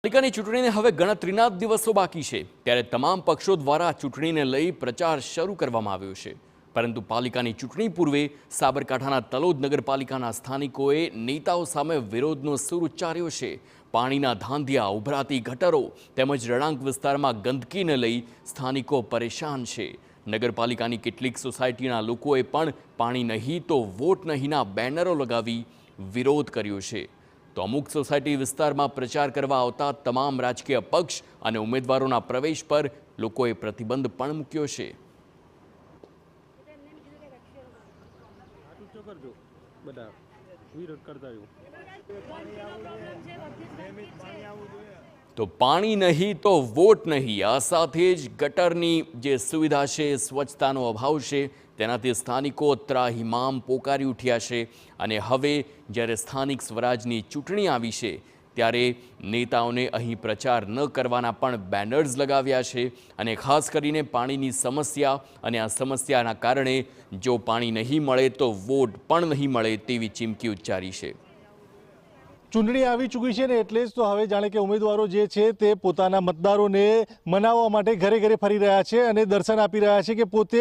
પાલિકાની ચૂંટણીને હવે ગણતરીના જ દિવસો બાકી છે ત્યારે તમામ પક્ષો દ્વારા ચૂંટણીને લઈ પ્રચાર શરૂ કરવામાં આવ્યો છે પરંતુ પાલિકાની ચૂંટણી પૂર્વે સાબરકાંઠાના તલોદ નગરપાલિકાના સ્થાનિકોએ નેતાઓ સામે વિરોધનો સૂર ઉચ્ચાર્યો છે। પાણીના ધાંધિયા, ઉભરાતી ગટરો તેમજ રણાંક વિસ્તારમાં ગંદકીને લઈ સ્થાનિકો પરેશાન છે। નગરપાલિકાની કેટલીક સોસાયટીના લોકોએ પણ પાણી નહીં તો વોટ નહીંના બેનરો લગાવી વિરોધ કર્યો છે। તો અમુક સોસાયટી વિસ્તારમાં પ્રચાર કરવા આવતા તમામ રાજકીય પક્ષ અને ઉમેદવારોના પ્રવેશ પર લોકોએ પ્રતિબંધ પણ મૂક્યો છે। તો પાણી નહીં તો વોટ નહીં, આ સાથે જ ગટરની જે સુવિધા છે, સ્વચ્છતાનો અભાવ છે, તેનાથી સ્થાનિકો ત્રાહિમામ પોકારી ઉઠ્યા છે। અને હવે જ્યારે સ્થાનિક સ્વરાજની ચૂંટણી આવી છે ત્યારે નેતાઓને અહીં પ્રચાર ન કરવાના પણ બેનર્સ લગાવ્યા છે અને ખાસ કરીને પાણીની સમસ્યા અને આ સમસ્યાના કારણે જો પાણી નહીં મળે તો વોટ પણ નહીં મળે તેવી ચીમકી ઉચ્ચારી છે। ચૂંટણી આવી ચૂકી છે ને એટલે જ તો હવે જાણે કે ઉમેદવારો જે છે તે પોતાના મતદારોને મનાવવા માટે ઘરે ઘરે ફરી રહ્યા છે અને દર્શન આપી રહ્યા છે કે પોતે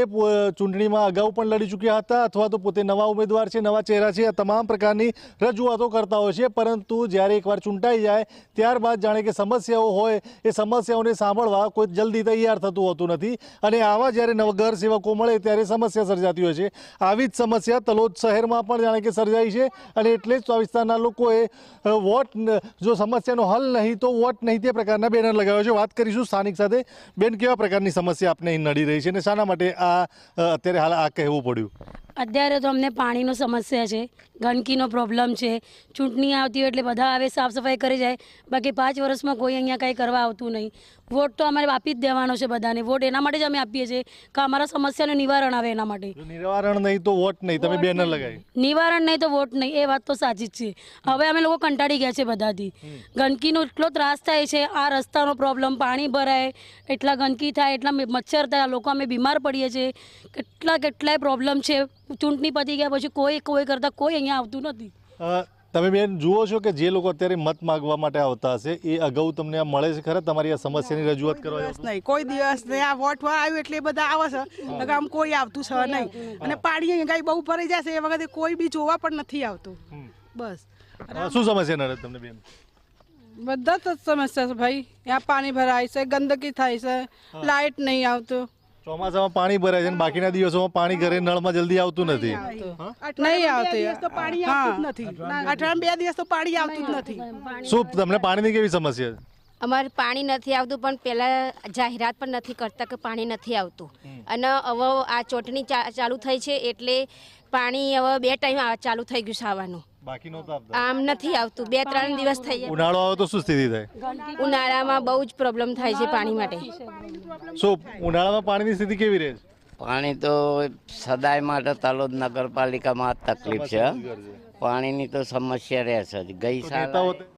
ચૂંટણીમાં અગાઉ પણ લડી ચૂક્યા હતા અથવા તો પોતે નવા ઉમેદવાર છે, નવા ચહેરા છે, આ તમામ પ્રકારની રજૂઆતો કરતા હોય છે। પરંતુ જ્યારે એકવાર ચૂંટાઈ જાય ત્યારબાદ જાણે કે સમસ્યાઓ હોય એ સમસ્યાઓને સાંભળવા કોઈ જલ્દી તૈયાર થતું હોતું નથી અને આવા જ્યારે નવઘર સેવકો મળે ત્યારે સમસ્યા સર્જાતી હોય છે। આવી જ સમસ્યા તલોદ શહેરમાં પણ જાણે કે સર્જાઈ છે અને એટલે જ તો આ વિસ્તારના લોકોએ વોટ જો સમસ્યાનો હલ નહીં તો વોટ નહીં તે પ્રકારના બેનર લગાવ્યો છે। વાત કરીશું સ્થાનિક સાથે। બેન, કેવા પ્રકારની સમસ્યા આપને અહીં નડી રહી છે અને શાના માટે આ અત્યારે હાલ આ કહેવું પડ્યું? અત્યારે તો અમને પાણીનો સમસ્યા છે, ગંદકીનો પ્રોબ્લેમ છે। ચૂંટણી આવતી હોય એટલે બધા આવે સાફ સફાઈ કરી જાય, બાકી 5 વર્ષમાં કોઈ અહીંયા કંઈ કરવા આવતું નહીં। વોટ તો અમારે આપી જ દેવાનો છે બધાને, વોટ એના માટે જ અમે આપીએ છીએ કે અમારા સમસ્યાનું નિવારણ આવે એના માટે। નિવારણ નહીં તો વોટ નહીં, તમે બેનર લગાવી, નિવારણ નહીં તો વોટ નહીં, એ વાત તો સાચી જ છે। હવે અમે લોકો કંટાળી ગયા છે બધાથી, ગંદકીનો એટલો ત્રાસ થાય છે, આ રસ્તાનો પ્રોબ્લેમ, પાણી ભરાય, એટલા ગંદકી થાય, એટલા મચ્છર થાય, લોકો અમે બીમાર પડીએ છીએ, કેટલાય પ્રોબ્લેમ છે। ચૂંટણી પતી ગયા પછી કોઈ કરતા કોઈ અહીંયા આવતું નથી। તમે બેન જુઓ છો કે જે લોકો અત્યારે મત માગવા માટે આવતા હશે એ અગાઉ તમને આ મળે છે ખરા તમારી આ સમસ્યાની રજૂઆત કરવા? નહીં, કોઈ દિવસ નહીં। આ વોટ આવ્યું એટલે એ બધા આવે છે, આમ કોઈ આવતું છે નહીં અને પાણી ગાય બહુ ભરાઈ જાય છે એ વખતે કોઈ બી જોવા પણ નથી આવતું। બસ શું સમસ્યા નડે તમને બેન? બધા જ સમસ્યા છે ભાઈ, यहाँ પાણી ભરાય છે, ગંદકી થાય છે, લાઇટ નહીં આવતું। ચોમાસામાં પાણી ભરાય છે અને બાકીના દિવસોમાં પાણી ઘરે નળમાં જલ્દી આવતું નથી, નહીં આવતું, પાણી આવતું નથી, અઠવાડિયામાં 2 દિવસ તો પાણી આવતું જ નથી। શું તમને પાણીની કેવી સમસ્યા છે? અમારે પાણી નથી આવતું, પણ પહેલાં જાહેરાત પણ નથી કરતા કે પાણી નથી આવતું અને હવે આ ચૂંટણી ચાલુ થઈ છે એટલે પાણી હવે 2 ટાઈમ ચાલુ થઈ ગયું છે આવવાનું, બાકી નહોતું આવતું, આમ નથી આવતું। 2-3 દિવસ થઈ ગયા। ઉનાળો આવે તો શું સ્થિતિ થાય? ઉનાળામાં બહુ જ પ્રોબ્લેમ થાય છે પાણી માટે। શું ઉનાળામાં પાણીની સ્થિતિ કેવી રહે છે? પાણી તો સદાય માટે તલોદ નગરપાલિકામાં તકલીફ છે, પાણીની તો સમસ્યા રહે છે। ગઈ સાલ